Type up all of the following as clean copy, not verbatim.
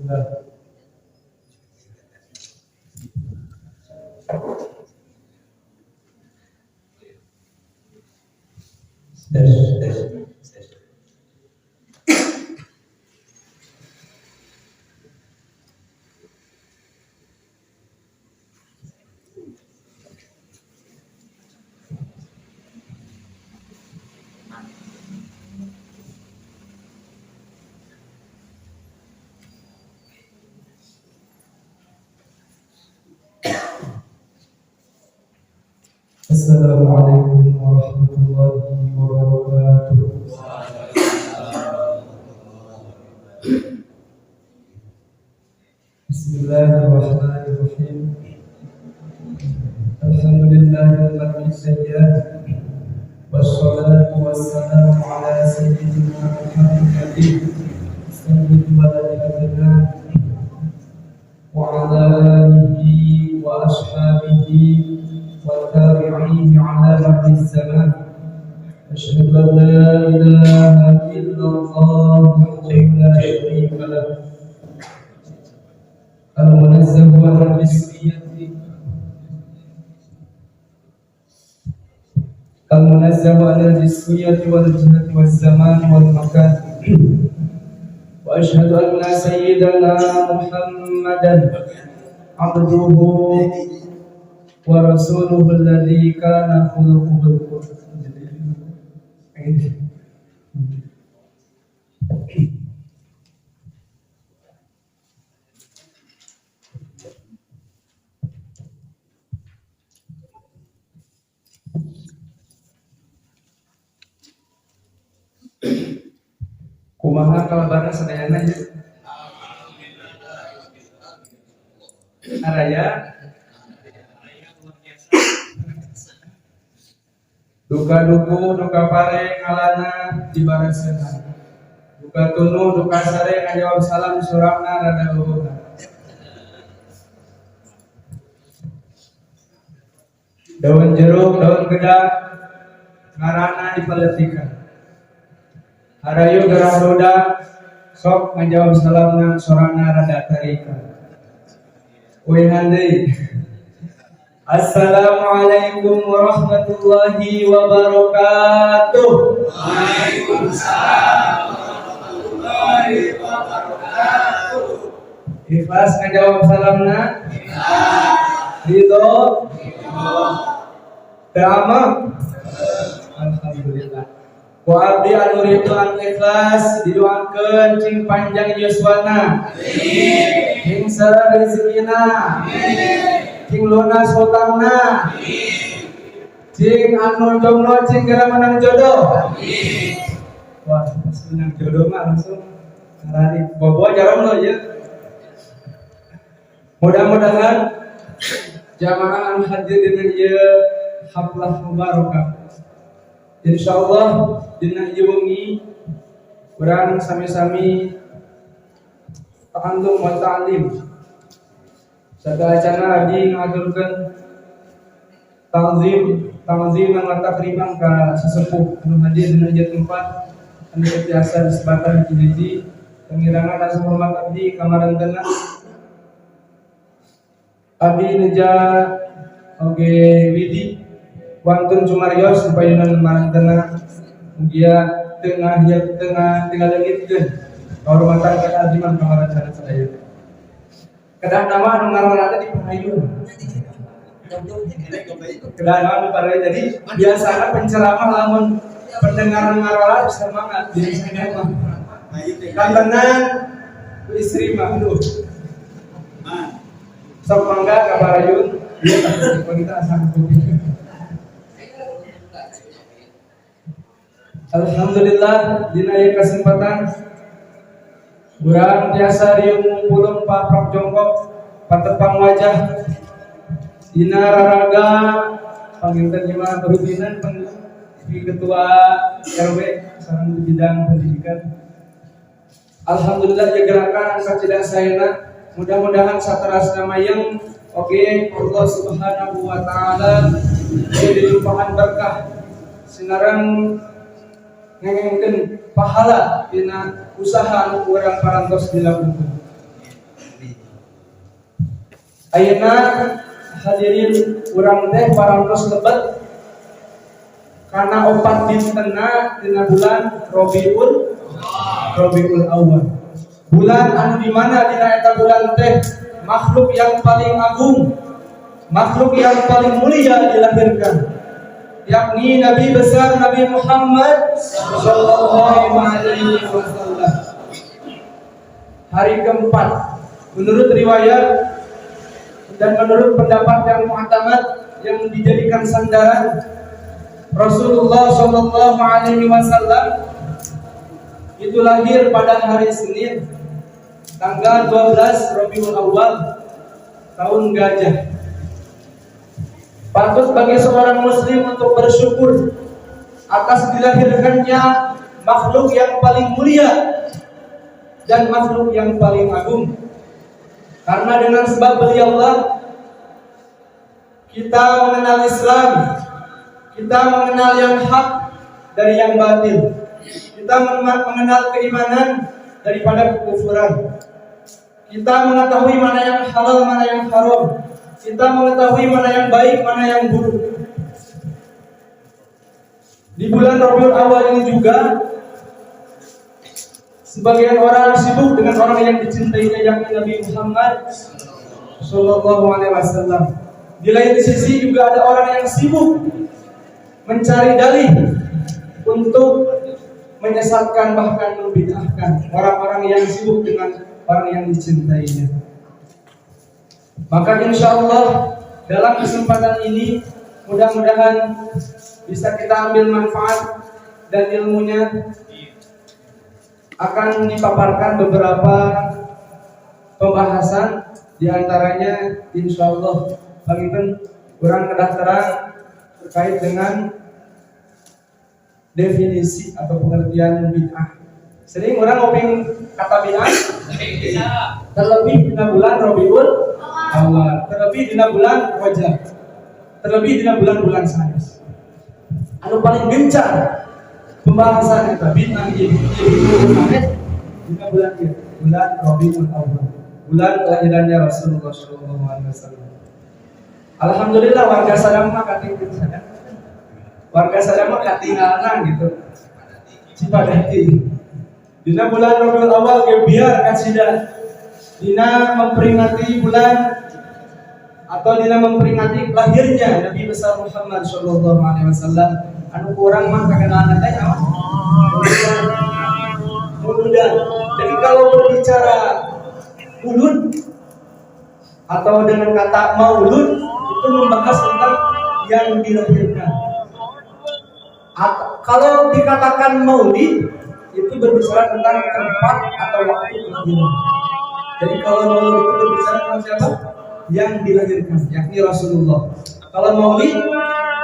Sudah. Assalamualaikum warahmatullahi wabarakatuh. Bismillahirrahmanirrahim. Alhamdulillahil sayyid. Wassalatu wassalamu ala sayyidina Muhammadin sayyidil waladi adnan wa ala alihi wa ashabihi والتابعين على مد الزمان أشهد أن لا إله إلا الله وحده لا شريك له المنزه عن الجسمية والجهة والزمان والمكان وأشهد أن سيدنا محمدا عبده ورسوله الذي كان خلقه القرآن. Kumaha kalabana sadayana ya? Araya duka duku, duka pare ngalana di baraseuna. Duka tunu, duka sare ngajawab salam surapna rada luhurna. Daun jeruk, daun gedang ngarana dipaletikan. Harayu gerah roda sok ngajawab salam nang sorana rada tarikan. Uihan deui. Assalamualaikum warahmatullahi wabarakatuh. Waalaikumsalam warahmatullahi wabarakatuh. Ikhlas ngajawab salamna? Ridho? Ta'amak? Alhamdulillah. Ku abdi anu ridho anu ikhlas didoakeun cing panjang yuswana. Amin. Cing sareng rezekina. Amin. Cing lunas hutangna, cing anu jomblo cing gara menang jodoh. Amin. Wah, pas menang jodoh mah langsung ngarari bobo jarang lo ya. Mudah-mudahan jamaah anu hadir dina ieu haflah mubarakah. Insyaallah dina ieu wengi urang sami-sami ta'allum wa ta'lim. Sadayana abdi ngaturkeun ta'zim dan takriman ka sesepuh anu hadir dina ieu tempat anu biasa disebatan hiji pengirangan rasa hormat abdi ka marantena. Abdi neja oge widi wantun cumarios supayeunan marantena mugia tengah tinggal leungitkeun kahormatan ka aziman ka marantena sadaya. Kedah nama anu ngaranna di Pahayun. Kedah nama anu jadi biasana penceramah lamun pendengaran ngarola semangat biasana mah. Kantenan istri mah aduh. Sok mangga ka Pahayun dia kita asal kopi. Alhamdulillah dina ieu kesempatan urang biasa riung ngumpulun paprok jongkok patepang wajah dina raraga panginten jemaah perhubungan ketua RW sareng bidang pendidikan. Alhamdulillah ya gerakan sacidak sayana mudah-mudahan saterasna mayeng oge Allah Subhanahu wa taala jadi limpahan berkah sinareng ngengengkeun pahala dina usaha anu urang parantos dilakukeun. Ayeuna hadirin urang teh parantos lebet karena opat dintenna dina bulan Rabiul Awal. Bulan anu di mana dina eta bulan teh makhluk yang paling agung, makhluk yang paling mulia dilahirkan, yakni Nabi besar Nabi Muhammad sallallahu alaihi wasallam. Hari keempat menurut riwayat dan menurut pendapat yang mu'tamad yang dijadikan sandaran, Rasulullah sallallahu alaihi wasallam itu lahir pada hari Senin tanggal 12 Rabiul Awal tahun Gajah. Patut bagi seorang muslim untuk bersyukur atas dilahirkannya makhluk yang paling mulia dan makhluk yang paling agung. Karena dengan sebab beliaulah kita mengenal Islam, kita mengenal yang hak dari yang batil, kita mengenal keimanan daripada kekufuran, kita mengetahui mana yang halal, mana yang haram, kita mengetahui mana yang baik, mana yang buruk. Di bulan Rabiul Awal ini juga sebagian orang sibuk dengan orang yang dicintainya, yakni Nabi Muhammad sallallahu alaihi wasallam. Di lain sisi juga ada orang yang sibuk mencari dalih untuk menyesatkan bahkan membid'ahkan orang-orang yang sibuk dengan orang yang dicintainya. Maka insyaallah dalam kesempatan ini mudah-mudahan bisa kita ambil manfaat dan ilmunya. Akan dipaparkan beberapa pembahasan, diantaranya insyaallah bagikan kurang kedaftaran terkait dengan definisi atau pengertian bid'ah. Sering orang ngomong kata bid'ah terlebih di bulan Rabiul Awal, terlebih di bulan Rajab, terlebih di bulan-bulan sanes. Anu paling gencar pembahasan itu bid'ah di bulan Rabiul Awal, bulan kelahirannya Rasulullah sallallahu alaihi wasallam. Alhamdulillah warga Sadang mah kating sadang. Warga Sadang mah katinggalna gitu. Cipadati. Dina bulan Rabiul Awal ge biar kasida. Dina memperingati bulan atau dina memperingati lahirnya Nabi besar Muhammad sallallahu alaihi wasallam. Anu kurang mah kakenaan teh apa? Muludan. Jadi kalau berbicara ulun atau dengan kata maulud itu membahas tentang yang dilahirkan. Kalau dikatakan maulid itu berbicara tentang tempat atau waktu kelahiran. Jadi kalau maulud itu berbicara tentang siapa? Yang dilahirkan, yakni Rasulullah. Kalau maulid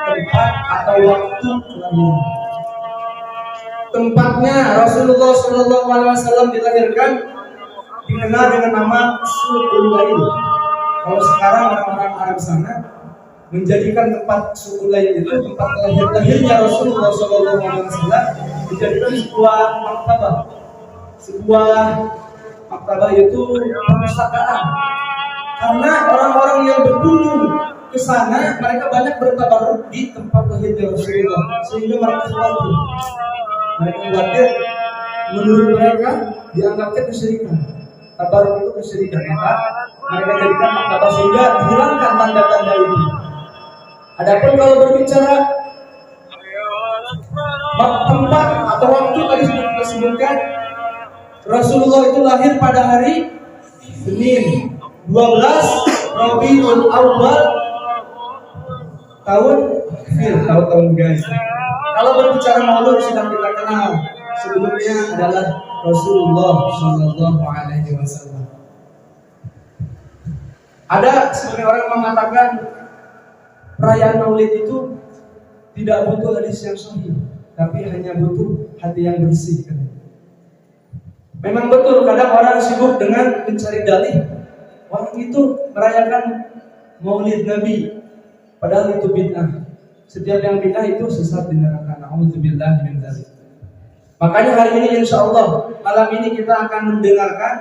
tempat atau waktu kelahiran. Tempatnya Rasulullah sallallahu alaihi wasallam dilahirkan dikenal dengan nama Suqul Lail. Kalau sekarang orang-orang Arab sana menjadikan tempat Suqul Lail itu tempat lahirnya Rasulullah sallallahu alaihi wasallam dijadikan sebuah maktabah. Sebuah maktabah itu perpustakaan. Karena orang-orang yang berkunjung ke sana mereka banyak bertabaruk di tempat lahirnya Rasulullah, sehingga mereka khawatir. Menurut mereka dianggapnya kesyirikan. Tabaruk itu kesyirikan, maka mereka jadikan maktabah sehingga hilangkan tanda-tanda itu. Adapun kalau berbicara tempat atau waktu tadi sudah disebutkan, Rasulullah itu lahir pada hari Senin 12 Rabiul Awal tahun guys. Kalau berbicara maulud sudah kita kenal, sebelumnya adalah Rasulullah sallallahu alaihi wasallam. Ada sebagian orang mengatakan perayaan maulid itu tidak butuh hadis yang sahih, tapi hanya butuh hati yang bersih. Memang betul kadang orang sibuk dengan mencari dalih. Orang itu merayakan maulid Nabi, padahal itu bid'ah. Setiap yang bid'ah itu sesat di neraka. Nauzubillah min dzalik. Makanya hari ini insyaallah malam ini kita akan mendengarkan,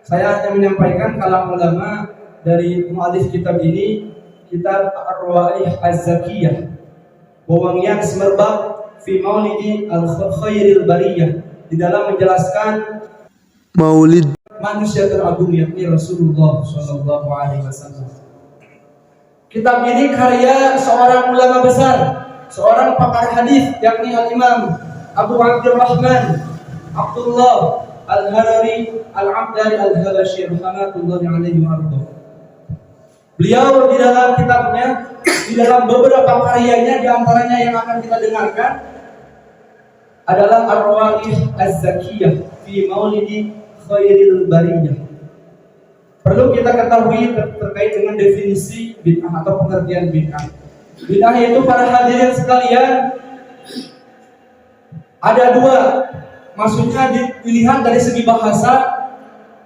saya hanya menyampaikan kalam ulama dari muallif kitab ini, kitab Ar-Rawaih Az-Zakiyah, wewangian semerbak fi maulidi al-khairil bariyah, di dalam menjelaskan Maulid manusia teragung yakni Rasulullah Shallallahu Alaihi Wasallam. Kitab ini karya seorang ulama besar, seorang pakar hadis yakni Al-Imam Abu Abdurrahman Abdullah Al-Harari Al-Abdari Al-Habashi rahmatullahi alaihi wa ardhah. Beliau di dalam kitabnya, di dalam beberapa karyanya, di antaranya yang akan kita dengarkan adalah Ar-Rawaih Az-Zakiyah fi Maulidi Khairil Bariyah. Perlu kita ketahui terkait dengan definisi bid'ah atau pengertian bid'ah. Bid'ah itu para hadirin sekalian ada dua, maksudnya dilihat dari segi bahasa,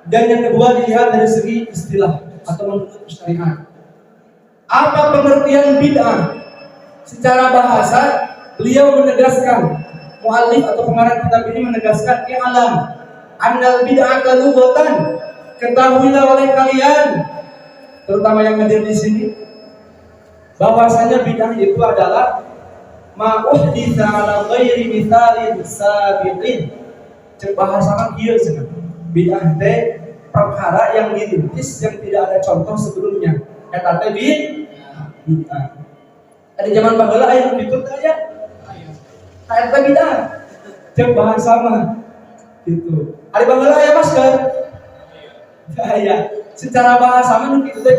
dan yang kedua dilihat dari segi istilah atau menurut syariat. Apa pengertian bid'ah? Secara bahasa, beliau menegaskan, muallif atau pengarang kitab ini menegaskan, i'lam annal bid'ata lughatan, ketahuilah oleh kalian, terutama yang hadir di sini, bahwasanya bid'ah itu adalah ma uhditsa ala ghairi mithalin sabiqin. Cek bahasa mah kieu cenah. Bid'ah teh perkara yang dirintis yang tidak ada contoh sebelumnya. Eta teh bid'ah. Ada zaman baheula aya nu ditut aya. Eta bid'ah. Cek bahasa mah gitu. Ari baheula aya masker. Aya. Secara bahasa mah nu kitu teh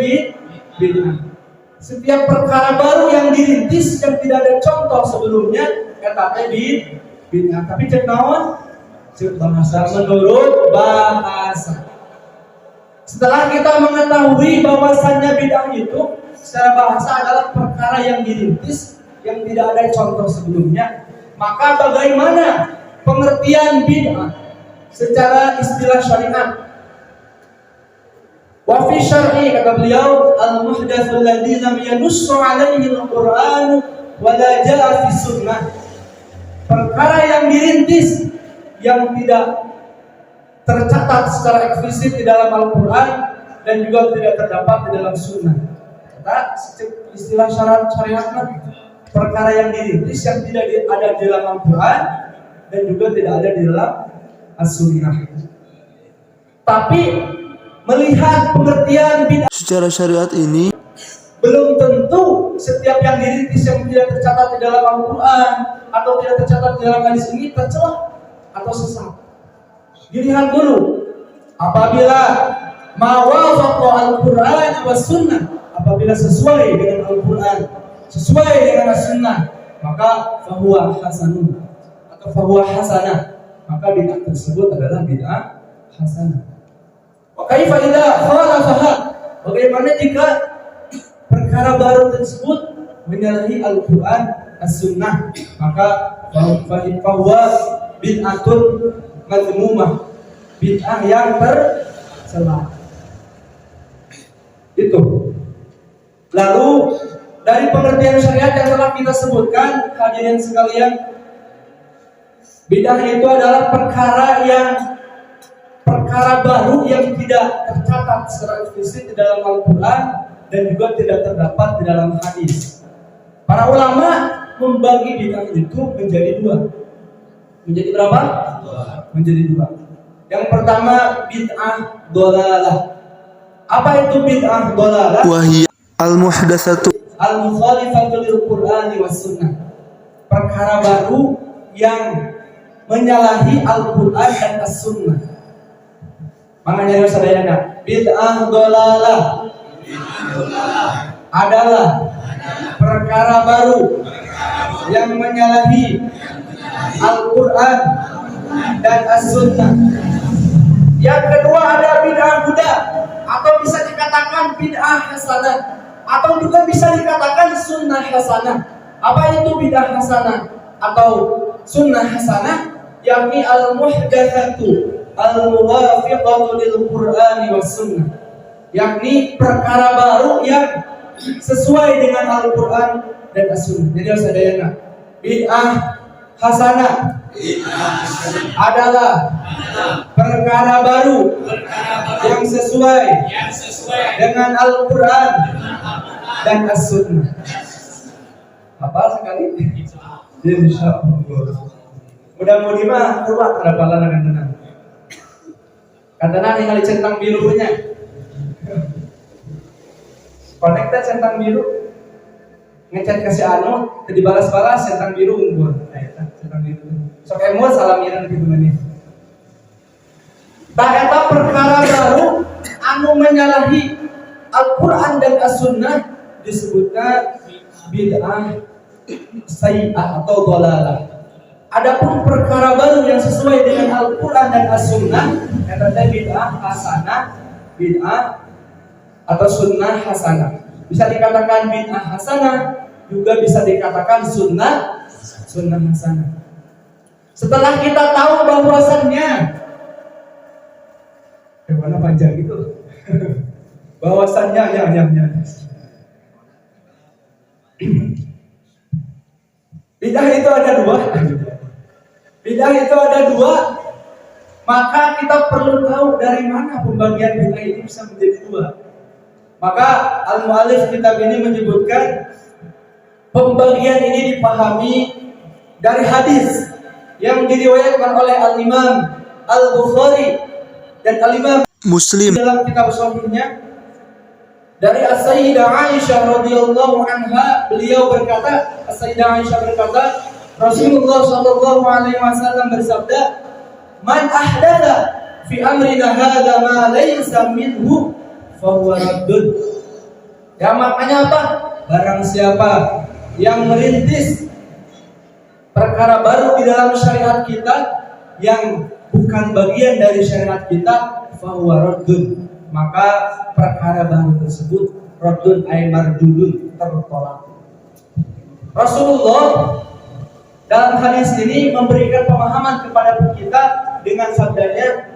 bid'ah. Setiap perkara baru yang dirintis yang tidak ada contoh sebelumnya, eta teh bid'ah. Tapi cek naon? Cek bahasa menurut bahasa. Setelah kita mengetahui bahwasannya bid'ah itu secara bahasa adalah perkara yang dirintis yang tidak ada contoh sebelumnya, maka bagaimana pengertian bid'ah secara istilah syariat? Wa fi syar'i, kata beliau, al-muhdatsul ladzi lam yanussu 'alaihi al-Qur'an wa la ja'a fi sunnah. Perkara yang dirintis yang tidak tercatat secara eksplisit di dalam Al-Quran dan juga tidak terdapat di dalam Sunnah. Kata istilah syariat, perkara yang dirintis yang tidak ada di dalam Al-Quran dan juga tidak ada di dalam As-Sunnah. Tapi melihat pengertian bid'ah secara syariat ini, belum tentu setiap yang dirintis yang tidak tercatat di dalam Al-Quran atau tidak tercatat di dalam hadis ini tercela atau sesat. Dilihat dulu, apabila mawafaqa Al-Quran wa Sunnah, apabila sesuai dengan Al-Quran, sesuai dengan As-Sunnah, maka fahuwa hasanun atau fahuwa hasanah, maka bid'ah tersebut adalah bid'ah hasanah. Wa kaifa idza khalafaha, bagaimana jika perkara baru tersebut menyalahi Al-Quran, As-Sunnah, maka fahuwa bid'atun madmumah, bid'ah yang tercela. Itu. Lalu dari pengertian syariat yang telah kita sebutkan, hadirin sekalian, bid'ah itu adalah perkara baru yang tidak tercatat secara eksplisit di dalam Al-Quran dan juga tidak terdapat di dalam hadis. Para ulama membagi bid'ah itu menjadi dua. Menjadi berapa? Menjadi dua. Yang pertama bid'ah dhalalah. Apa itu bid'ah dhalalah? wahiyya al-muhdatsatu Al-mukhalifatu lil-Qur'ani was Sunnah. Perkara baru yang menyalahi Al-Qur'an dan As-Sunnah. Makanya saudara, bid'ah dhalalah adalah perkara baru yang menyalahi Al-Quran dan As-Sunnah. Yang kedua ada bid'ah mudah, atau bisa dikatakan bid'ah hasanah, atau juga bisa dikatakan sunnah hasanah. Apa itu bid'ah hasanah atau sunnah hasanah? Yakni al-muhdatsatu al-muwafiqatu lil-Qur'ani was Sunnah. Yakni perkara baru yang sesuai dengan Al-Quran dan As-Sunnah. Jadi saudara, bid'ah hasanah adalah perkara baru yang sesuai sesuai dengan Al-Quran dan As-Sunnah. Hafal sekali? Insya Allah. Mudah-mudahan mah kuat harapan dengan tenang. Katanya ningali centang birunya. Konekta centang biru. Ngechat ke si Anu, dibalas-balas centang biru unggul. Eta centang biru. Sok emosi salamiran gitu maneh. Tah eta perkara baru anu menyalahi Al-Qur'an dan As-Sunnah disebutna bid'ah sayyi'ah atau dhalalah. Adapun perkara baru yang sesuai dengan Al-Qur'an dan As-Sunnah eta bid'ah hasanah, bid'ah atau sunnah hasanah. Bisa dikatakan bid'ah hasanah, juga bisa dikatakan sunnah hasanah. Setelah kita tahu bahwasannya mana panjang gitu. Bahwasannya ya. Bid'ah itu ada dua. Bid'ah itu ada dua. Maka kita perlu tahu dari mana pembagian bid'ah ini bisa menjadi dua. Maka al-mu'allif kitab ini menyebutkan pembagian ini dipahami dari hadis yang diriwayatkan oleh Al-Imam Al-Bukhari dan Al-Imam Muslim dalam kitab sahihnya dari As-Sayyidah Aisyah radhiyallahu anha. Beliau berkata, As-Sayyidah Aisyah berkata, Rasulullah sallallahu alaihi wasallam bersabda, "Man ahdatha fi amrina hadza ma laysa minhu fahuwa raddun." Ya maknanya apa? Barang siapa yang merintis perkara baru di dalam syariat kita yang bukan bagian dari syariat kita, fahuwa raddun, maka perkara baru tersebut raddun ay mardudun, tertolak. Rasulullah dalam hadis ini memberikan pemahaman kepada kita dengan sabdanya,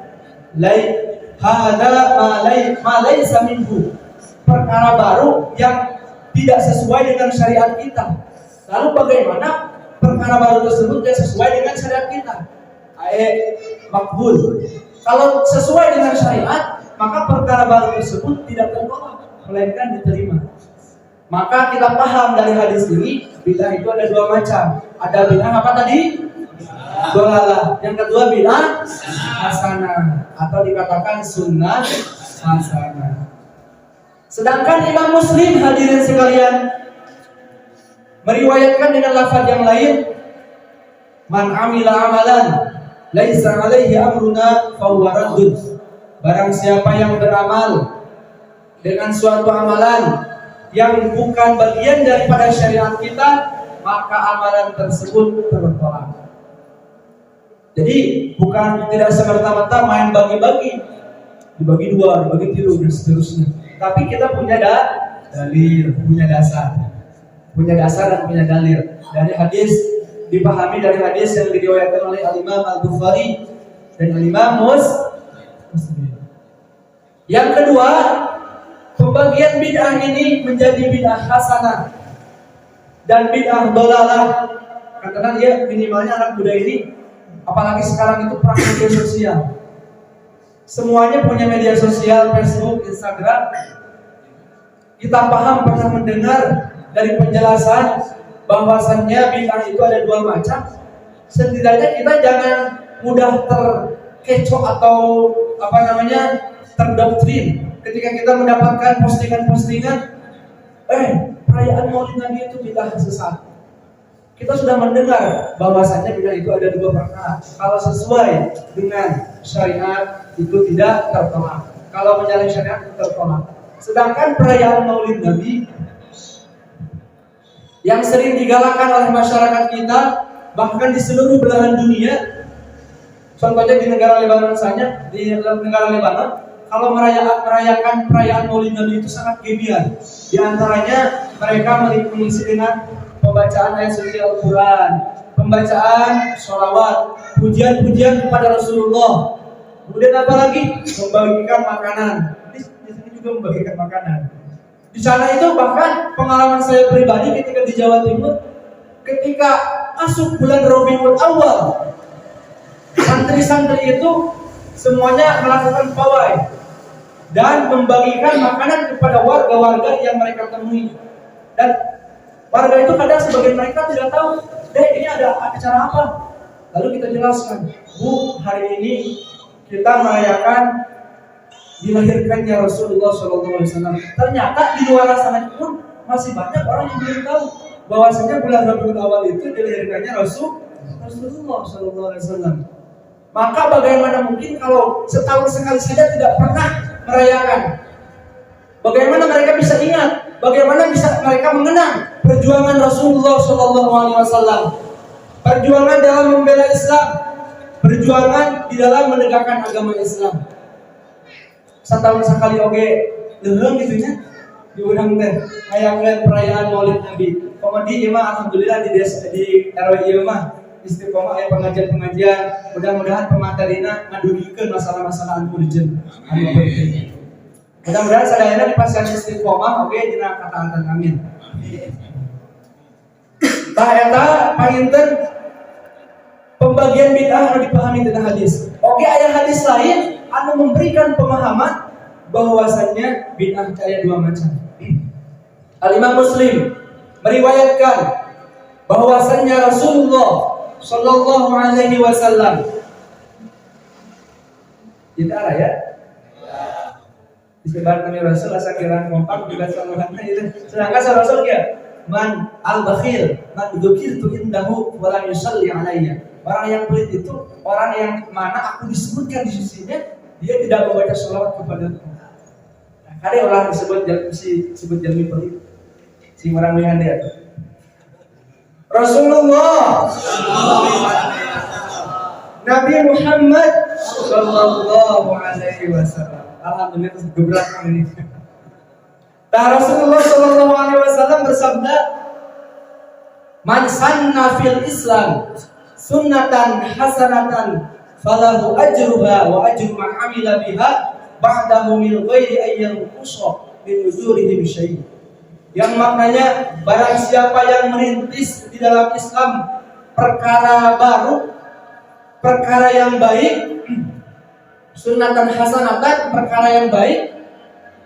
ma laysa minhu, perkara baru yang tidak sesuai dengan syariat kita. Lalu bagaimana perkara baru tersebut yang sesuai dengan syariat kita? Makbul. Kalau sesuai dengan syariat, maka perkara baru tersebut tidak tertolak, melainkan diterima. Maka kita paham dari hadis ini, bid'ah itu ada dua macam. Ada bid'ah apa tadi? Dhalalah. Yang kedua bid'ah hasanah atau dikatakan sunnah hasanah. Sedangkan Imam Muslim, hadirin sekalian, meriwayatkan dengan lafaz yang lain, man amila amalan laisa alaihi amruna fahuwa raddun. Barang siapa yang beramal dengan suatu amalan yang bukan bagian daripada syariat kita, maka amalan tersebut tertolak. Jadi bukan tidak semerta-merta main bagi-bagi, dibagi dua, dibagi tiga dan seterusnya. Tapi kita punya dalil, punya dasar dan punya dalil. Dari hadis dipahami dari hadis yang diriwayatkan oleh Al-Imam Al-Bukhari dan Al-Imam Muslim. Yang kedua, pembagian bid'ah ini menjadi bid'ah hasanah dan bid'ah dhalalah. Karena dia minimalnya anak muda ini, apalagi sekarang itu perang media sosial. Semuanya punya media sosial, Facebook, Instagram. Kita paham, pernah mendengar dari penjelasan bahwasannya bid'ah itu ada dua macam. Setidaknya kita jangan mudah terkecoh atau terdoktrin ketika kita mendapatkan postingan-postingan perayaan Maulid Nabi itu bid'ah sesat. Kita sudah mendengar bahwasannya bid'ah itu ada dua perkara. Kalau sesuai dengan syariat itu tidak tertolak. Kalau menyalahi syariat itu tertolak. Sedangkan perayaan Maulid Nabi yang sering digalakan oleh masyarakat kita, bahkan di seluruh belahan dunia, contohnya di negara Lebanon saja, di negara Lebanon, kalau merayakan perayaan Maulid Nabi itu sangat gebiar. Di antaranya mereka mengisi dengan pembacaan ayat suci Al-Quran, pembacaan sholawat, pujian-pujian kepada Rasulullah. Kemudian apa lagi? Membagikan makanan. Di sini juga membagikan makanan. Di sana itu bahkan pengalaman saya pribadi ketika di Jawa Timur, ketika masuk bulan Rabiul Awal, santri-santri itu semuanya melakukan pawai dan membagikan makanan kepada warga-warga yang mereka temui. Dan warga itu kadang sebagian mereka tidak tahu, ini ada acara apa? Lalu kita jelaskan, Bu, hari ini kita merayakan dilahirkannya Rasulullah SAW. Ternyata di luar sana pun masih banyak orang yang belum tahu bahwasanya bulan Rabiul Awal itu dilahirkannya Rasulullah SAW. Maka bagaimana mungkin kalau setahun sekali saja tidak pernah merayakan? Bagaimana mereka bisa ingat? Bagaimana bisa mereka mengenang perjuangan Rasulullah SAW? Perjuangan dalam membela Islam, perjuangan di dalam menegakkan agama Islam. Setahun sekali oke, leuheung gitu nya. Di urang teh hayangkeun perayaan Maulid Nabi. Komedi ieu mah alhamdulillah di RW ieu mah istiqomah aya pengajian-pengajian. Mudah-mudahan pematerina ngadugikeun masalah-masalah anu urgent. Anu penting. Mudah-mudahan sadayana di pasien istiqomah oge dina kataatan amin. Tah eta panginten pembagian bid'ah anu dipahami tina hadis. Oge aya hadis lain anu memberikan pemahaman bahwasannya bid'ah aya dua macam. Al-Imam Muslim meriwayatkan bahwasannya Rasulullah sallallahu alaihi wasallam kita ya disebut kami Rasul asa kiraan kompak juga salawatna itu. Sedangkan Rasul ya man al-bakhil man dzukirtu indahu wa lam yusalli alayya. Orang yang pelit itu orang yang mana aku disebutkan di sisinya dia tidak membaca sholawat kepadaku. Nah, kali orang disebut jalmi pelit. Si orang lihat dia. Rasulullah Nabi Muhammad sallallahu alaihi wasallam. Alhamdulillah gebrak ini. Rasulullah sallallahu alaihi wasallam bersabda, "Man sanna fil Islam sunnatan hasanatan falahu ajruha wa ajru man amila biha ba'dahu min ghairi ayyan qusa min ujurihim syai'." Yang maknanya barang siapa yang merintis di dalam Islam perkara baru, perkara yang baik, sunnatan hasanatan, perkara yang baik,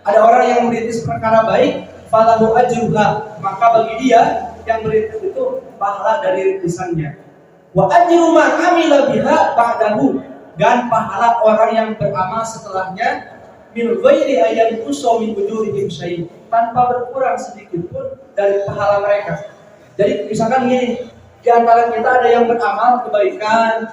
ada orang yang merintis perkara baik, falahu ajruha, maka bagi dia yang merintis itu pahala dari rintisannya. Wa ajru man amila biha ba'dahu, dan pahala orang yang beramal setelahnya min ghairi ayyan qusa min ujurihim syai', tanpa berkurang sedikit pun dari pahala mereka. Jadi misalkan gini, di antara kita ada yang beramal kebaikan,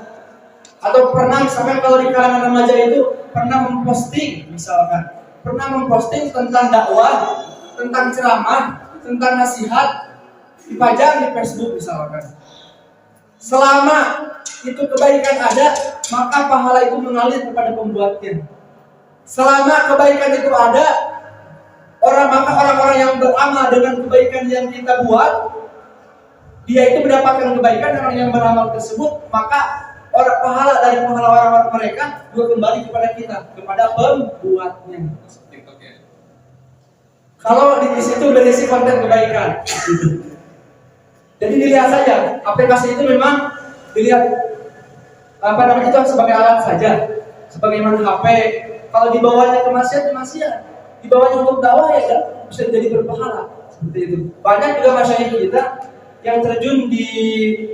atau pernah misalkan kalau di kalangan remaja itu pernah memposting, misalkan pernah memposting tentang dakwah, tentang ceramah, tentang nasihat, dipajang di Facebook misalkan. Selama itu kebaikan ada, maka pahala itu mengalir kepada pembuatnya. Selama kebaikan itu ada, maka orang-orang yang beramal dengan kebaikan yang kita buat, dia itu mendapatkan kebaikan. Orang yang beramal tersebut, maka pahala dari pahala orang-orang mereka juga kembali kepada kita, kepada pembuatnya. Kalau di situ berisi konten kebaikan, jadi dilihat saja. Aplikasi itu memang dilihat itu sebagai alat saja, sebagaimana HP. Kalau dibawanya ke maksiat, dibawanya untuk dakwah ya bisa jadi berpahala seperti itu. Banyak juga masyarakat kita yang terjun di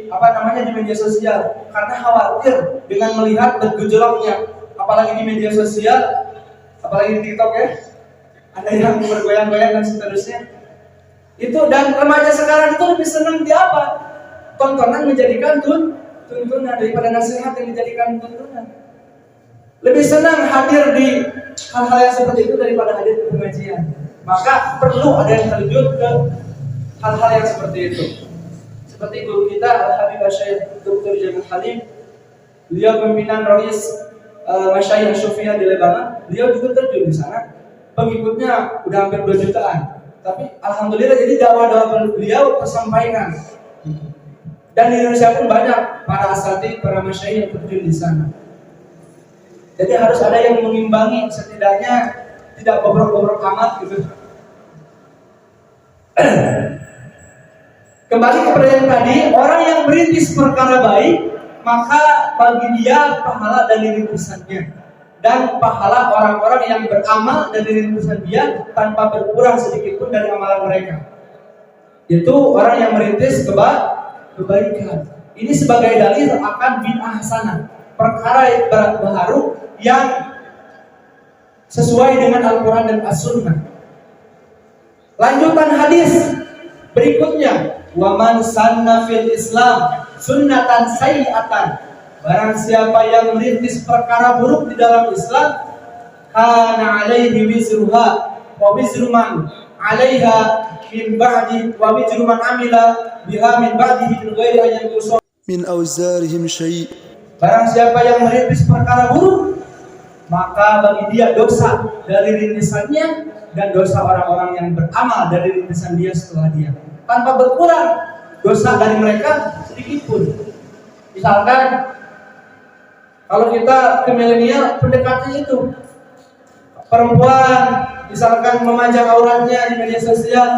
di media sosial karena khawatir dengan melihat bergejolaknya, apalagi di media sosial, apalagi di TikTok ya, ada yang bergoyang-goyang dan seterusnya. Itu, dan remaja sekarang itu lebih senang di apa? Tontonan menjadikan tuntunan daripada nasihat yang dijadikan tuntunan. Lebih senang hadir di hal-hal yang seperti itu daripada hadir di pengajian. Maka perlu ada yang terjun ke hal-hal yang seperti itu. Seperti guru kita Al-Habib Syekh Dr. Jamal Halim, beliau pimpinan Rois Masyayikh Syufiyah di Lebanon, beliau juga terjun di sana. Pengikutnya udah hampir 2 jutaan. Tapi alhamdulillah jadi dakwah-dakwah beliau tersampaikan. Dan di Indonesia pun banyak para asatidz, para masyayikh yang terjun di sana. Jadi harus ada yang mengimbangi, setidaknya tidak bobrok-bobrok amat gitu. Kembali kepada yang tadi, orang yang merintis perkara baik, maka bagi dia pahala dari rintisannya. dan pahala orang-orang yang beramal dari rintisan dia tanpa berkurang sedikit pun dari amalan mereka. Itu orang yang merintis kebaikan. Ini sebagai dalil akan bid'ah hasanah, perkara baru yang sesuai dengan Al-Quran dan As-Sunnah. Lanjutan hadis berikutnya, waman sanna fil Islam sunnatan sayyi'atan, barang siapa yang merintis perkara buruk di dalam Islam, kana alaihi wizruha wa wizru man alaiha min ba'di wa wizru man amila biha min ba'dihi min ghairi an yanqusa min auzarihim syai'. Barang siapa yang merintis perkara buruk, maka bagi dia dosa dari rintisannya dan dosa orang-orang yang beramal dari rintisan dia setelah dia, tanpa berkurang dosa dari mereka sedikit pun. Misalkan kalau kita ke milenial, pendekatannya itu perempuan misalkan memajang auratnya di media sosial,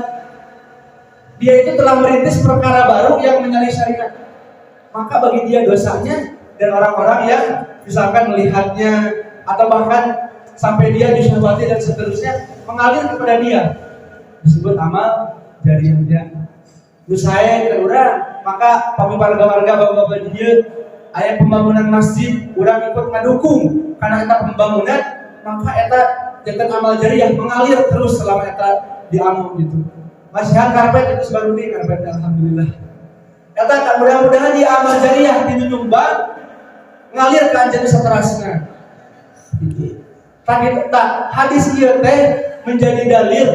dia itu telah merintis perkara baru yang menyalahi syariat, maka bagi dia dosanya dan orang-orang yang misalkan melihatnya atau bahkan sampai dia disyahwati dan seterusnya mengalir kepada dia, disebut amal jariah dia. Saya ke urang, maka kami warga-warga bapak-bapak dia aya pembangunan masjid, urang ikut ngadukung karena eta pembangunan, maka eta jadi amal jariah mengalir terus selama eta diamun gitu. Masihan karpet itu sebaruni karpet, alhamdulillah. Eta mudah-mudahan dia amal jariah dinyumbang ngalir ke anjeun saterasna. Hadis ieu teh menjadi dalil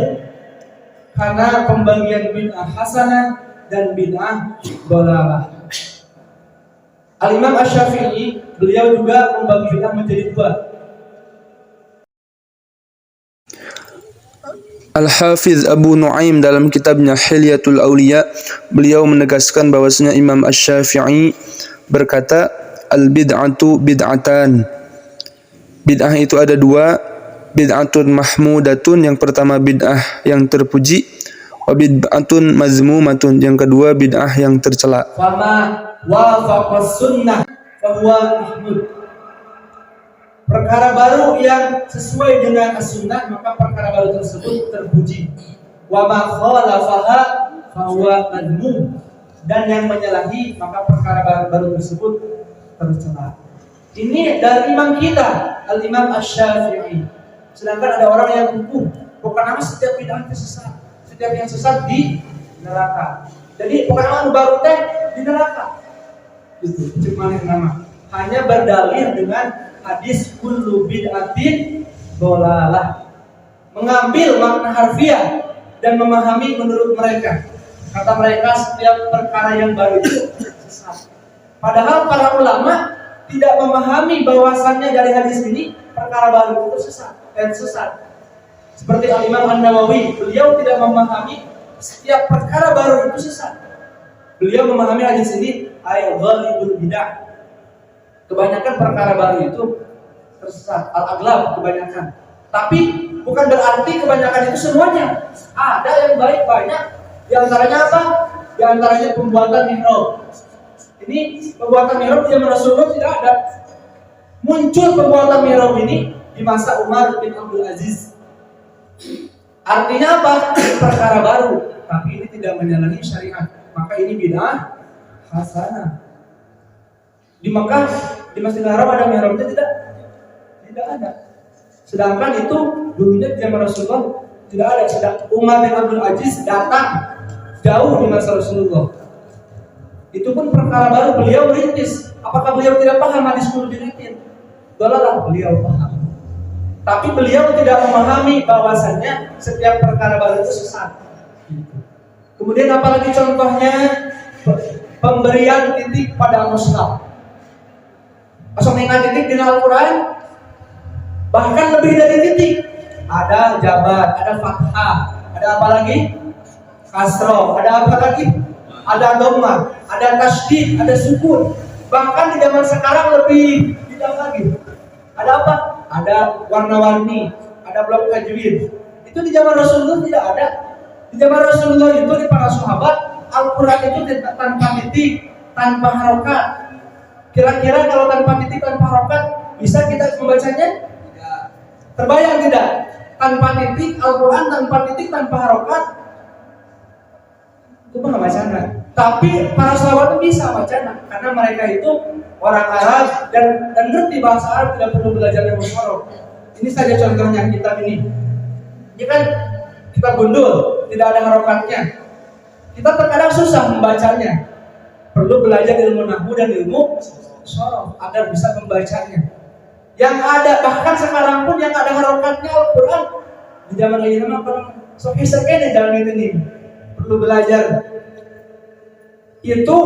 karena pembagian bid'ah hasanah dan bid'ah dhalalah. Al-Imam Asy-Syafi'i beliau juga membagi bid'ah menjadi dua. Al-Hafiz Abu Nu'aim dalam kitabnya Hilyatul Auliya, beliau menegaskan bahwasanya Imam Asy-Syafi'i berkata, al-bid'atu bid'atan. Bid'ah itu ada dua, bid'atun mahmudatun, yang pertama bid'ah yang terpuji, wa bid'atun mazmumatun, yang kedua bid'ah yang tercela. Fama wafaqas sunnah fahuwa mahmud. Perkara baru yang sesuai dengan as-sunnah, maka perkara baru tersebut terpuji. Wa ma khalafaha fahuwa madmum. Dan yang menyalahi, maka perkara baru tersebut tercela. Ini dari imam kita, Al-Imam Asy-Syafi'i. Sedangkan ada orang yang bukan nama setiap bid'ah itu sesat. Setiap yang sesat di neraka. Jadi bukan nama baru teh di neraka. Itu cuma nama. Hanya berdalil dengan hadis kullu bid'atin dhalalah. Mengambil makna harfiah dan memahami menurut mereka. Kata mereka setiap perkara yang baru itu sesat. Padahal para ulama tidak memahami bahwasannya dari hadis ini perkara baru itu sesat. Seperti Al-Imam An-Nawawi, beliau tidak memahami setiap perkara baru itu sesat. Beliau memahami hadis ini ayat ghalibul bid'ah. Kebanyakan perkara baru itu tersesat, al-aglab kebanyakan. Tapi bukan berarti kebanyakan itu semuanya. Ada yang baik banyak. Di antaranya apa? Di antaranya pembuatan mihrab. Ini pembuatan mihrab di zaman Rasulullah tidak ada. Muncul pembuatan mihrab ini di masa Umar bin Abdul Aziz. Artinya apa? Perkara baru, tapi ini tidak menyalahi syariat. Maka ini bid'ah hasanah. Di Mekah, di Masjidil Haram ada mihrabnya tidak ada. Sedangkan itu dulunya di zaman Rasulullah tidak ada. Sedang Umar bin Abdul Aziz datang jauh di masa Rasulullah. Itu pun perkara baru, beliau merintis. Apakah beliau tidak paham hadis kullu bid'atin dhalalah? Beliau paham. Tapi beliau tidak memahami bahwasannya setiap perkara baru itu sesat. Kemudian apalagi contohnya pemberian titik pada mushaf. Pasang titik di Al-Quran, bahkan lebih dari titik. Ada jabat, ada fathah, ada apa lagi? Kasroh, ada apa lagi? Ada dhammah, ada tasydid, ada sukun. Bahkan di zaman sekarang lebih tidak lagi. Ada apa? Ada warna-warni, ada blok tajwid. Itu di zaman Rasulullah tidak ada. Di zaman Rasulullah itu di para sahabat, Al-Quran itu tanpa titik, tanpa harokat. Kira-kira kalau tanpa titik, tanpa harokat, bisa kita membacanya? Terbayang tidak? Tanpa titik, Al-Quran tanpa titik, tanpa harokat, itu mah bacana. Tapi para sahabat itu bisa bacana karena mereka itu orang Arab dan ngerti bahasa Arab, tidak perlu belajar yang musyarab. Ini saja contohnya kitab ini. Ini kan kitab gundul, tidak ada harokatnya. Kita terkadang susah membacanya. Perlu belajar ilmu nahwu dan ilmu sorof agar bisa membacanya. Yang ada, bahkan sekarang pun yang ada harokatnya Al-Quran di zaman ini memang sok-soknya jalan ini perlu belajar. Itu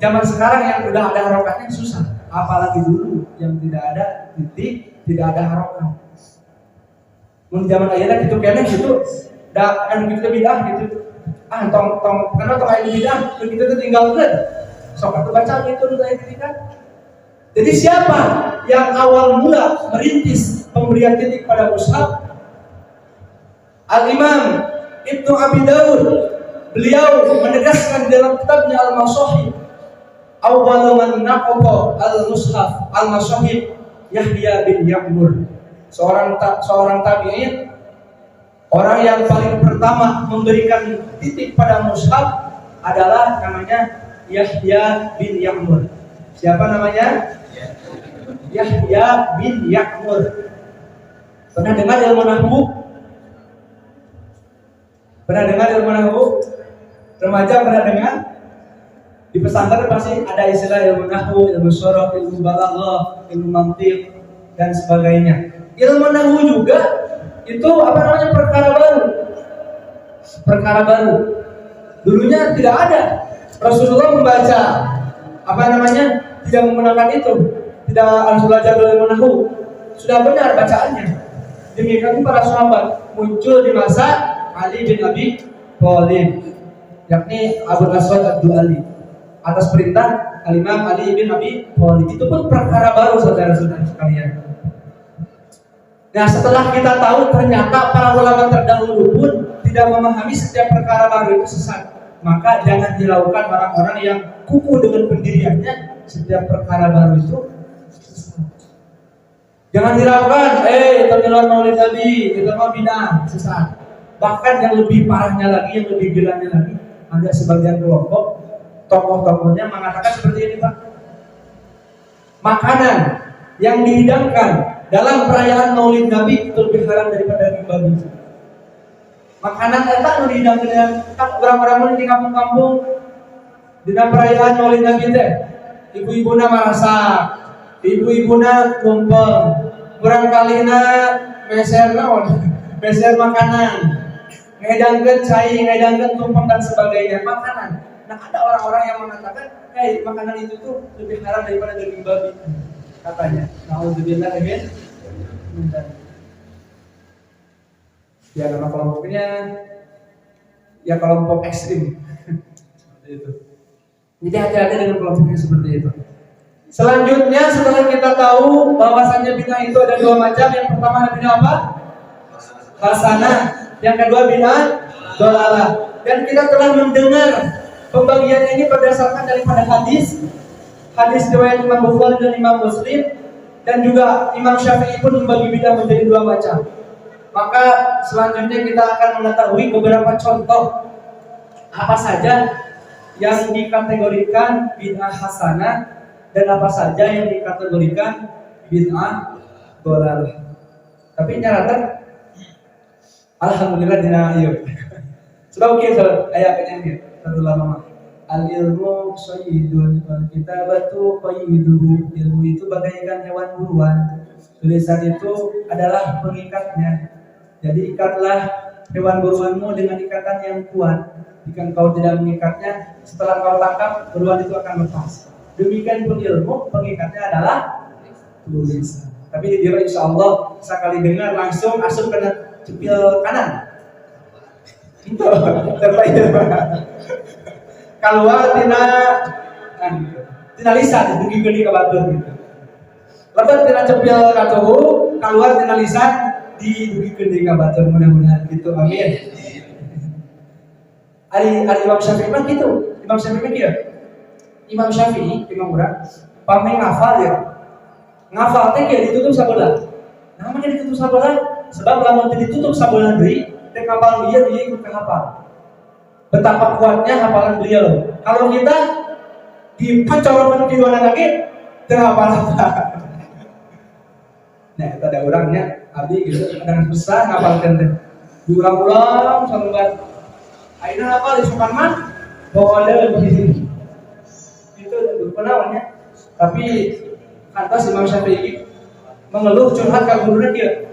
zaman sekarang yang udah ada harokatnya susah, apalagi dulu yang tidak ada titik, tidak ada harokat. Mun zaman ayeuna kitu keneh gitu, da kan kita bidah gitu. Tong kenapa tong aya bidah, kita tuh tinggalkeun. Sok atuh baca gitu nu aya titik. Jadi siapa yang awal mula merintis pemberian titik pada mushaf? Al-Imam Ibnu Abi Daud, beliau menegaskan dalam kitabnya Al-Masahib, awwalu man naqata al-mushaf al-masahib Yahya bin Ya'mur, seorang tabi'in, orang yang paling pertama memberikan titik pada mushaf adalah namanya Yahya bin Ya'mur. Siapa namanya? Yahya bin Ya'mur. Pernah dengar ilmu nahwu? Pernah dengar ilmu nahwu? Remaja pernah dengar? Di pesantren pasti ada istilah ilmu nahwu, ilmu sorof, ilmu balaghah, ilmu mantiq dan sebagainya. Ilmu nahwu juga itu perkara baru. Perkara baru. Dulunya tidak ada. Rasulullah membaca tidak menggunakan itu. Tidak harus belajar ilmu nahwu. Sudah benar bacaannya. Demikian para sahabat muncul di masa Ali bin Abi Thalib, yakni Abu Aswad Ad-Du'ali, atas perintah Al-Imam Ali bin Abi Thalib. Itu pun perkara baru, saudara-saudara sekalian. Nah, setelah kita tahu ternyata para ulama terdahulu pun tidak memahami setiap perkara baru itu sesat, maka jangan hiraukan orang-orang yang kukuh dengan pendiriannya. Setiap perkara baru itu sesat. Jangan hiraukan, itu adalah maulid Nabi, itu mah bidah, sesat. Bahkan yang lebih parahnya lagi, yang lebih gilanya lagi, ada sebagian kelompok tokoh-tokohnya mengatakan seperti ini, Pak. Makanan yang dihidangkan dalam perayaan Maulid Nabi itu lebih haram daripada daging babi. Makanan eta nu dihidangkeun dengan urang-urang di kampung-kampung dina perayaan Maulid Nabi teh, ibu-ibuna masak, ibu-ibuna numpeng, urang kalina meser naon? Meser makanan. Ngedangkeun cai, ngedangkeun tumpeng dan sebagainya, makanan. Nah, ada orang-orang yang mengatakan, makanan itu tuh lebih haram daripada daging babi, katanya. Nauzubillah min dzalik. Ya, nama kelompoknya ya kelompok ekstrim. Seperti itu. Jadi hati-hati dengan kelompoknya seperti itu. Selanjutnya, setelah kita tahu bahwasannya bid'ah itu ada dua macam. Yang pertama ada bid'ah apa? Hasanah. Yang kedua bid'ah dhalalah. Dan kita telah mendengar pembagian ini berdasarkan daripada hadis riwayat Imam Bukhari dan Imam Muslim, dan juga Imam Syafi'i pun membagi bid'ah menjadi dua macam. Maka selanjutnya kita akan mengetahui beberapa contoh apa saja yang dikategorikan bid'ah hasanah dan apa saja yang dikategorikan bid'ah dhalalah. Tapi nyaratan alhamdulillah dina ieu. Sudah oke, ayatnya ini terlalu lama. Al-ilmu sayyidun wal kitabatu qayyiduhu. Ilmu itu bagaikan hewan buruan. Tulisan itu adalah pengikatnya. Jadi ikatlah hewan buruanmu dengan ikatan yang kuat. Jika kau tidak mengikatnya, setelah kau tangkap, buruan itu akan lepas. Demikian pun ilmu, pengikatnya adalah tulisan. Tapi di dia insyaallah sekali dengar langsung asup kena cepil kanan. Itu terbaik. Keluar tina lisan dugi geuning ka batur gitu. Lebat tina cepil katuhu, keluar tina lisan di dugi geuning ka batur, mudah-mudahan gitu. Amin. Ari Imam Syafi'i mah gitu. Imam Syafi'i mah kieu. Imam Syafi'i, imam urang, pameng ngafal ya. Ngafal teh kieu ditutup sabelah. Namanya ditutup sabelah Sebab lamun ditutup sabulan deui, teh kapal dia ikut ke hafal. Betapa kuatnya hafalan beliau. Kalau kita dipacoran kieuan lagi, teu hafal apa. Nah, itu ada orangnya, abdi gitu, kadang susah ngapalkeun teh. Diulang-ulang sampai ayeuna hafal di Sukarman, boleh begini. Itu penawannya. Tapi kata Imam Syafi'i mengeluh curhat ka guruna dia.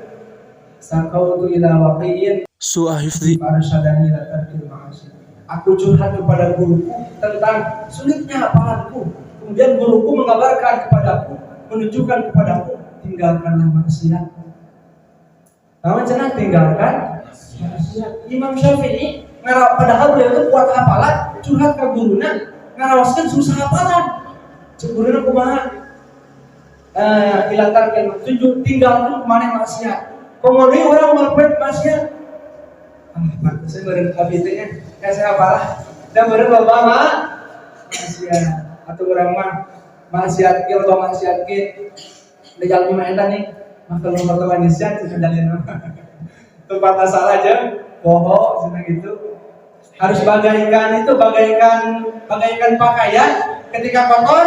Sakau tu ila waqiin Su'ah hifzi. arsyadani la tarkil ma'asi. Aku curhat kepada guruku tentang sulitnya hafalanku. Kemudian guruku mengabarkan kepadaku, menunjukkan kepadaku, tinggalkanlah maksiat. Namun cenah tinggalkan maksiat. Imam Syafi'i padahal beliau itu kuat hafalan, curhat ke guruna, ngarawaskeun susah hafalan. Cek guruna kumaha? Ilatar kan tunjuk tinggalkan kemana maksiat. Kemudian orang melakukan maksiat. Saya beren abitnya, saya apalah. Dan beren loba maksiat atau orang mah maksiat kieu atau maksiat kieu. Dejal lima eta nih, maka lu pertemuan maksiat sudah dalil. Tempat asal aja, bohong senang gitu. Harus bagaikan itu bagaikan pakaian ketika kotor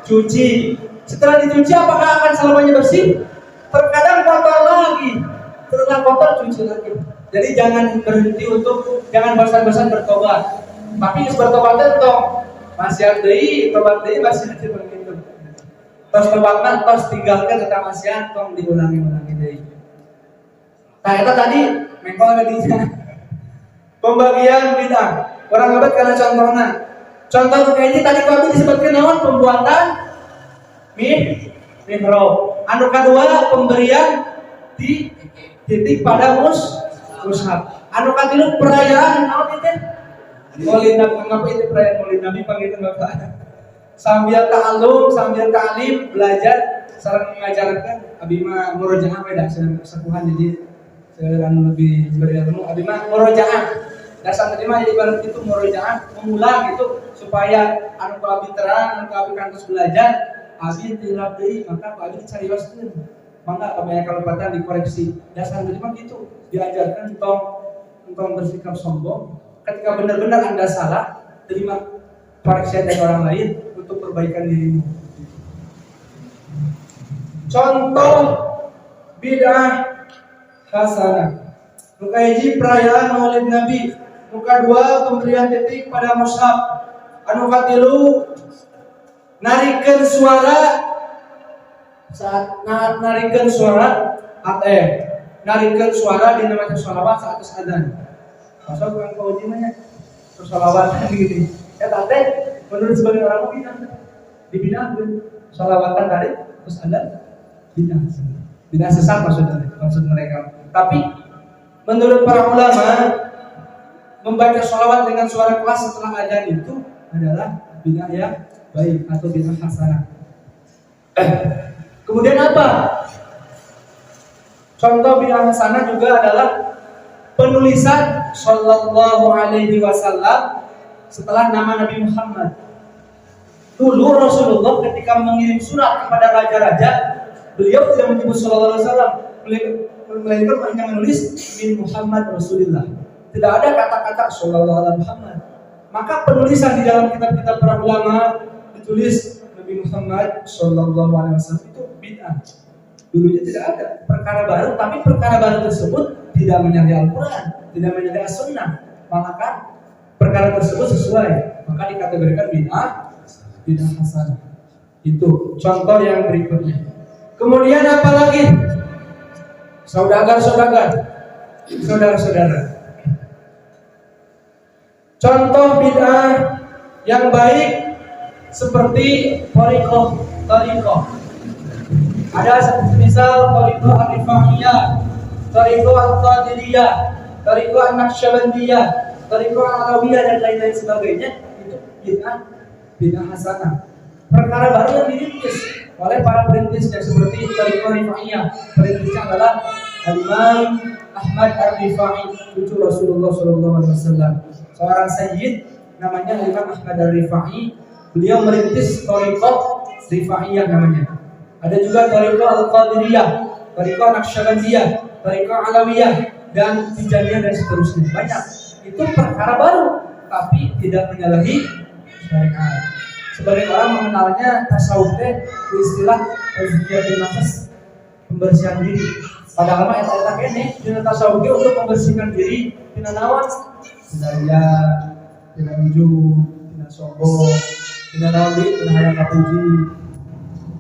cuci. Setelah dicuci apakah akan selamanya bersih? Terkadang kotor lagi. Setelah kotor cuci lagi. Jadi jangan berhenti jangan bosan-bosan bertobat. Tapi bertobat itu maksiat deui, tobat deui masih begitu. Tos tobatna tos tinggalkan eta maksiat tong diulangi-ulangi deui. Nah, eta tadi mengko ada di pembagian bid'ah. Orang ngabat karena contohna. Contoh kayak ini tadi kami disebutkan naon pembuatan mihrab. Anu kedua pemberian di titik pada mushaf. Anu katilu perayaan naon teh? Maulid Nabi, ngapa itu perayaan Maulid Nabi panggilkeun Bapak? Sambil ta'allum, sambil ta'lim, belajar sareng mengajarkan abi mah murojaah we da sepuhan jadi seueur lebih berilmu abi mah murojaah. Dasar tadi mah jadi baru itu murojaah mengulang gitu supaya anu ku abi terang, anu ku abi kantos belajar, abi tilap deui maka ku abi dicarioskeun. Mangga kebanyakan kelupatan dikoreksi. Dasar tadi mah gitu, diajarkan tong bersikap sombong. Ketika benar-benar Anda salah, terima koreksi dari orang lain untuk perbaikan dirimu. Contoh bid'ah hasanah. Muka hiji perayaan Maulid Nabi. Muka dua pemberian titik pada mushaf. Anu katilu narikeun suara saat narikeun suara narikeun suara di nama sholawat saat adzan. Masa bukan kau ujiannya sholawatan gini. Teh menurut sebagian orang bilang dibidahkan sholawatan tadi terus adzan bidah sesat maksud mereka. Tapi menurut para ulama membaca sholawat dengan suara keras setelah adzan itu adalah bidah yang baik atau bidah hasanah. Kemudian apa? Contoh bidah hasanah juga adalah penulisan sallallahu alaihi wasallam setelah nama Nabi Muhammad. Dulu Rasulullah ketika mengirim surat kepada raja-raja, beliau tidak menyebut sallallahu alaihi wasallam, melainkan hanya menulis min Muhammad Rasulullah. Tidak ada kata-kata sallallahu alaihi Muhammad. Maka penulisan di dalam kitab-kitab para ulama ditulis Nabi Muhammad sallallahu alaihi wasallam itu bid'ah. Dulunya tidak ada perkara baru, tapi perkara baru tersebut tidak menyalahi Al-Quran, tidak menyalahi As-Sunnah, maka perkara tersebut sesuai, maka dikategorikan bid'ah hasanah. Itu contoh yang berikutnya. Kemudian apa lagi? Saudara-saudara. Contoh bid'ah yang baik seperti thariqah. Ada misal thariqah Ar-Rifaiyah, thariqah Al-Qadiriyah, thariqah An-Naqsyabandiyah, thariqah Al-Alawiyah dan lain-lain sebagainya. Itu bid'ah hasanah. Perkara baru yang dirintis oleh para perintisnya seperti thariqah Rifaiyah. Perintisnya adalah Imam Ahmad Ar-Rifai, cucu Rasulullah SAW. Seorang sayyid namanya Imam Ahmad Ar-Rifai. Beliau merintis thariqah Rifaiyah namanya. Ada juga thariqah Al-Qadiriyah. Tariqah Naqsyabandiyah, Tariqah Alawiyah, dan Tijaniyah dan seterusnya. Banyak. Itu perkara baru, tapi tidak menyalahi syariat. Sebagian orang mengenalnya tasawuf istilah tazkiyatun nafs, pembersihan diri. Padahal mah eta kene dina tasawuf untuk membersihkan diri tina naon? Tina riya, tina ujub, tina sombong, tina naon deui, tina hayang kapuji,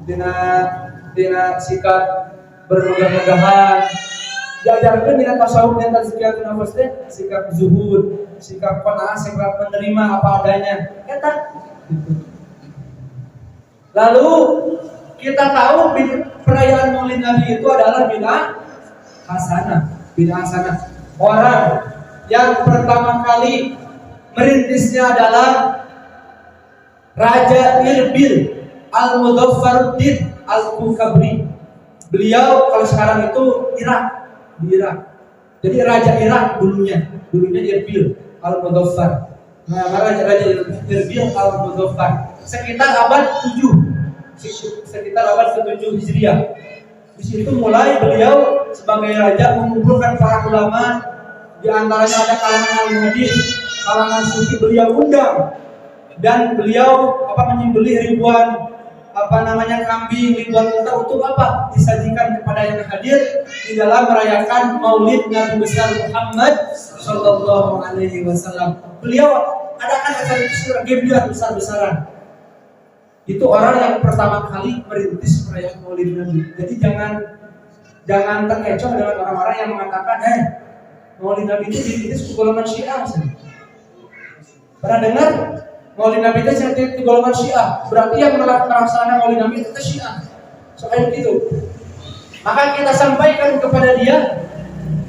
tina sikap bermegah-megahan. Diajarkeun dina tasawuf dan tazkiyatun nafs teh sikap zuhud, sikap qanaah, sikap menerima apa adanya. Eta gitu. Lalu kita tahu perayaan Maulid Nabi itu adalah bid'ah hasanah. Bid'ah hasanah. Orang yang pertama kali merintisnya adalah Raja Irbil Al-Mudhaffaruddin Al-Kukabri. Beliau kalau sekarang itu di Irak. Jadi Raja Irak dulunya Irbil Al-Mudhaffar. Nah, Raja Irbil Al-Mudhaffar sekitar abad 7 Hijriah. Di situ mulai beliau sebagai raja mengumpulkan para ulama, di antaranya ada kalangan ahli hadis, kalangan sufi beliau undang, dan beliau menyembelih ribuan kambing, ribuan unta untuk apa? Disajikan kepada yang hadir di dalam merayakan Maulid Nabi besar Muhammad sallallahu alaihi wasallam. Beliau adakan acara gebiar besar-besaran. Itu orang yang pertama kali merintis perayaan Maulid Nabi. Jadi jangan terkecoh dengan orang-orang yang mengatakan, Maulid Nabi itu dirintis golongan Syiah. Pernah dengar? Maulid Nabi itu di golongan Syiah. Berarti yang melaksanakan Maulid Nabi itu Syiah. Soalnya begitu. Maka kita sampaikan kepada dia,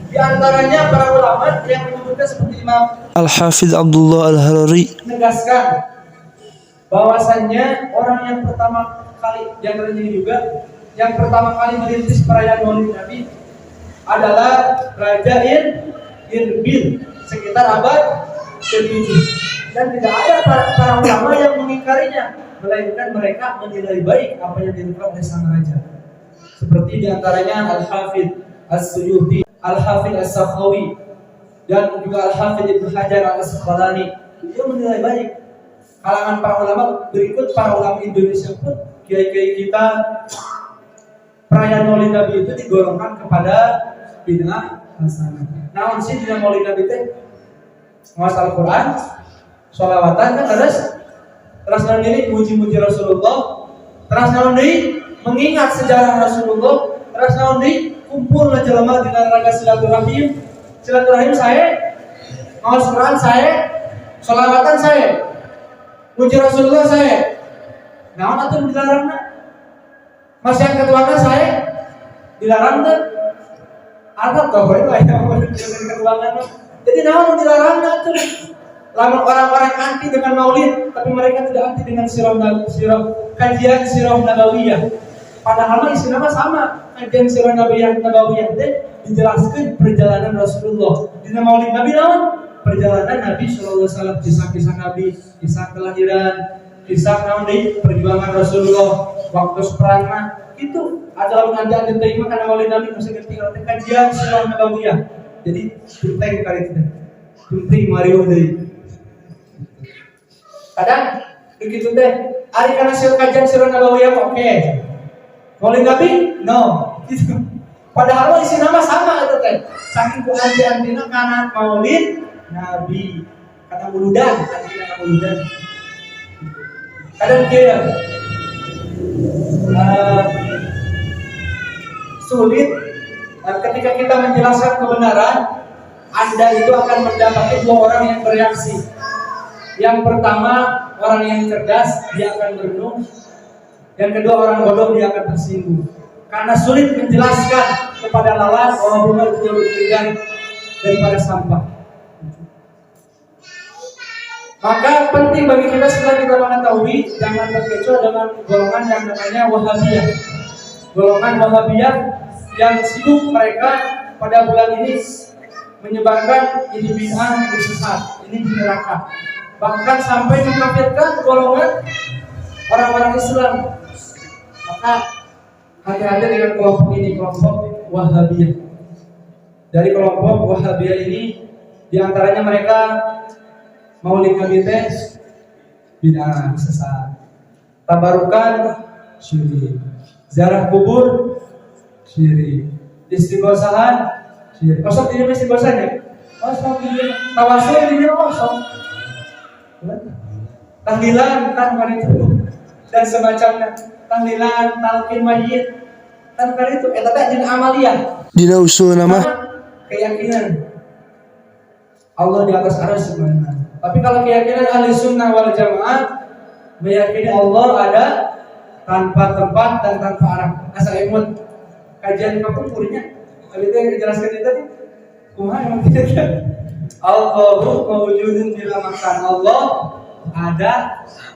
di antaranya para ulama yang menyebutkan seperti Imam Al-Hafidz Abdullah Al-Harari menegaskan bahwasannya orang yang pertama kali yang pertama kali merintis perayaan Maulid Nabi adalah Raja Irbil sekitar abad ke-7, dan tidak ada para ulama yang mengingkarinya, melainkan mereka menilai baik apa yang dilakukan oleh sang raja. Seperti diantaranya Al-Hafidz As-Suyuti, Al-Hafidz As-Sakhawi, dan juga Al-Hafidz Ibnu Hajar Al-Asqalani. Dia menilai baik. Kalangan para ulama berikut para ulama Indonesia pun, kiai-kiai kita, perayaan Maulid Nabi itu digolongkan kepada bid'ah hasanah. Namun sih di Maulid Nabi itu ngawas Al-Quran, sholawatan kan terus nanti muji-muji Rasulullah, terus nanti mengingat sejarah Rasulullah, terus nanti kumpul ngejelema di raga silaturahim saya, ngawas Quran saya, sholawatan saya, muji Rasulullah saya. Naon atuh dilarang? Mas yang ketuanya saya dilarang tuh. Ada toh itu aya ketuanya. Jadi naon dilarang atuh? Lamun orang-orang anti dengan Maulid, tapi mereka tidak anti dengan kajian sirah nabawiyah. Padahal isinya sama. Kajian sirah nabawiyah teh dijelaskan perjalanan Rasulullah. Di Maulid Nabi naon? Perjalanan Nabi sallallahu alaihi wasallam, kisah-kisah Nabi, kisah kelahiran, kisah nabi perjuangan Rasulullah waktu perang itu adalah pengajian diterima karena Maulid Nabi mesti ngerti kalau kajian sirah nabawiyah. Jadi penting kali itu. Penting Mario deui. Kadang begitu teh, ari kana kajian sirah nabawiyah oke. Maulid Nabi no. Gitu. Padahal isi nama sama itu teh. Saking ku anti-antina kana Maulid Nabi, kata muludan, kadang dia sulit ketika kita menjelaskan kebenaran. Anda itu akan mendapati dua orang yang bereaksi. Yang pertama orang yang cerdas, dia akan merenung. Yang kedua orang bodoh, dia akan tersinggung karena sulit menjelaskan kepada lawan bahwa bunga itu lebih ringan daripada sampah. Maka penting bagi kita setelah kita mengetahui, jangan terkecoh dengan golongan yang namanya Wahabiyah. Golongan Wahabiyah yang sibuk mereka pada bulan ini menyebarkan ini bid'ah, ini sesat, ini neraka. Bahkan sampai mengkafirkan golongan orang-orang Islam. Maka hati-hati dengan kelompok ini, kelompok Wahabiyah. Dari kelompok Wahabiyah ini diantaranya mereka Maulid Nabi tes bid'ah sesat, tabarukan syirik, ziarah kubur syirik, istighosahan syirik. Kosong ini masih istighosahnya, kosong ini tawasul ini kosong, tahlilan kan itu dan semacamnya, tahlilan talqin mayit kan itu eta jeung amaliyah. Dina usul nama Keyakinan Allah di atas arsy subhanahu. Tapi kalau keyakinan ahli sunnah wal jamaah meyakini Allah ada tanpa tempat dan tanpa arah. Asal imut kajian kapungkurnya. Kalau itu yang dijelaskan itu tadi, kumaha emang tidak. Allahu mawjudun bila makan. Allah ada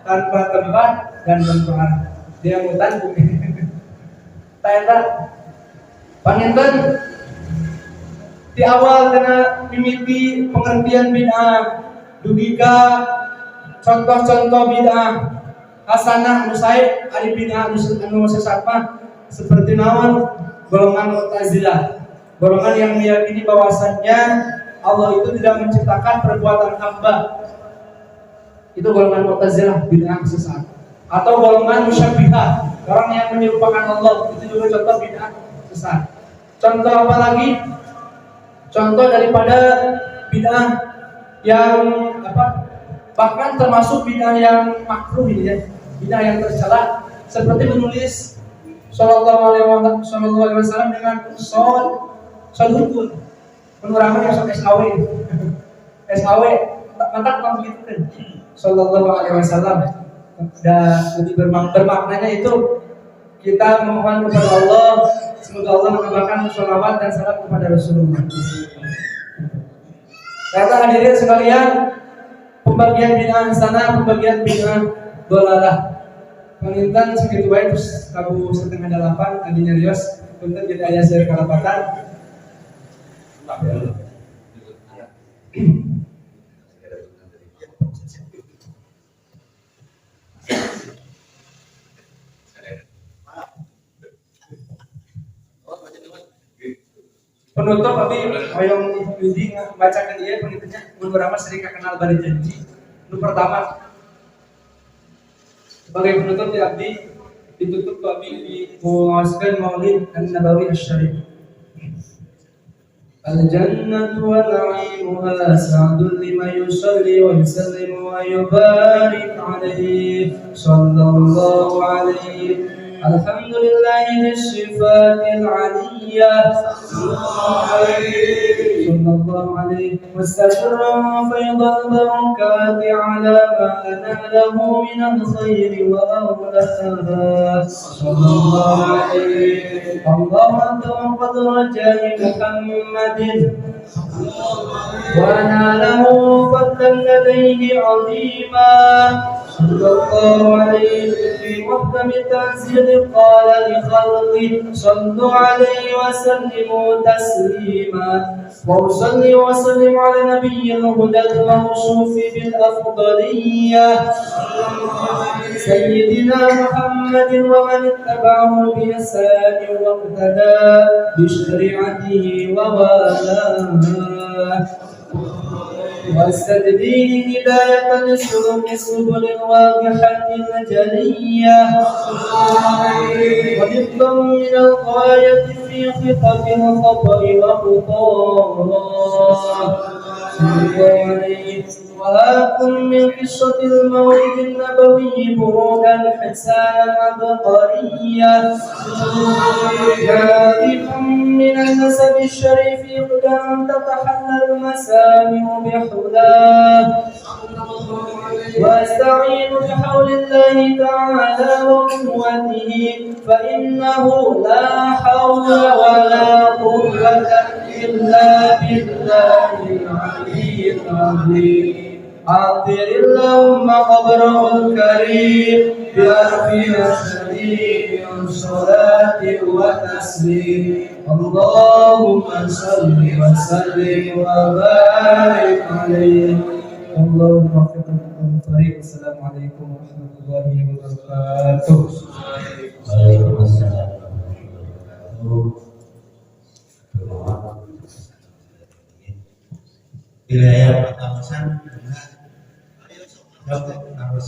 tanpa tempat dan tanpa arah. Dia mutan bumi. Tayata panginten di awal kena mimiti pengertian bid'ah dugika contoh-contoh bid'ah hasanah nusaib ari bid'ah anu sesat mah seperti naon golongan Mu'tazilah, golongan yang meyakini bahwasannya Allah itu tidak menciptakan perbuatan hamba. Itu golongan Mu'tazilah, bid'ah sesat. Atau golongan Musyabbihah, orang yang menyerupakan Allah, itu juga contoh bid'ah sesat. Contoh apa lagi? Contoh daripada bid'ah yang bahkan termasuk bid'ah yang makruh ini ya, bid'ah yang tercela seperti menulis sallallahu alaihi wasallam dengan shad hukun pengurangan yang SAW SAW mantap kan begitu kan sallallahu alaihi wasallam. Dan lebih bermaknanya itu kita memohon kepada Allah semoga Allah menambahkan sholawat dan salam kepada Rasulullah. Kata hadirin sekalian, pembagian bid'ah hasanah, pembagian bid'ah dhalalah. Pengintan segitu baik terus kamu 7:30 tadinya Rios untuk jadi ayah saya kalapatan. Penutup tapi hoyong Widi bacakan dia pengitanya beberapa sering kenal bari janji. Nu pertama sebagai penutup di abdi ditutup abdi menguaskan Maulid An-Nabawi Asy-Syarif. Al-jannatu wa na'imuha sa'dun liman yusalli wa yusallimu wa yubarik alaihi sallallahu alaihi. Alhamdulillahi bisyifaatil aliyah sallallahu alaihi wasallam faydal barakati ala ma anallahu minal khairi wa awlaha sallallahu alaihi. Allahumma qad raja'i Muhammadin wa nalahu fadlan ladayhi 'azima sallallahu alaihi fi muhkami tanzil قال لخلقه صلوا عليه وسلموا تسليما وأصلي وسلم على نبي الهدى الموصوف بالأفضلية سيدنا محمد ومن اتبعه بإحسان واقتدى بشريعته ووالاه واستدريه هداية لسلوك السبل الواضحة الجلية وحفظا من الغاية في خطة الخطأ وخطاه وهاكم من قصة المولد النبوي برودا حسانا عبقريا جائكم من النسب الشريف قد أن تتحلى المسامع بحلاه واستعين بحول الله تعالى وقوته فإنه لا حول ولا قوة إلا بالله العلي العظيم. عطر اللهم قبره الكريم بألفنا شديد صلاة وتسليم. اللهم صل وسلم وبارك عليه. اللهم وفقكم الطريق. السلام عليكم ورحمة الله وبركاته. Waalaikumsalam. Wilayah Patamusan harus